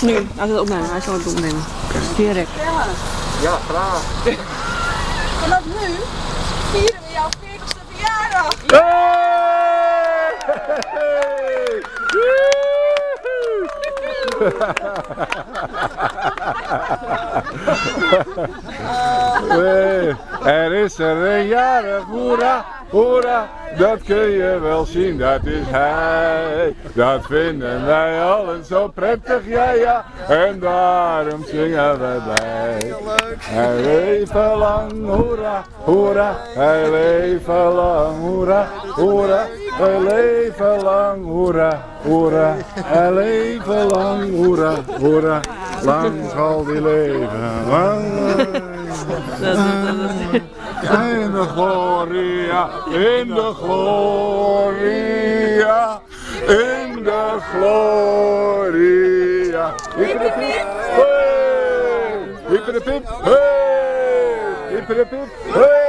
Nu, laat het opnemen, hij zal het opnemen. Direct. Ja, graag. Vanaf nu vieren we jouw 40ste verjaardag. Er is er een jarig, hoera, hoera, dat kun je wel zien, dat is hij. Dat vinden wij allen zo prettig, ja ja, en daarom zingen we bij. Hij leven lang, hoera, hoera, hij leven lang, hoera, hoera. Hij leven lang, hoera, hoera, hij leven lang, hoera, hoera. Lang zal die leven, lang. In de gloria, in de gloria, in de gloria. Hippe de pip, hey! Hippe de pip, hey! Hippe de pip, hey!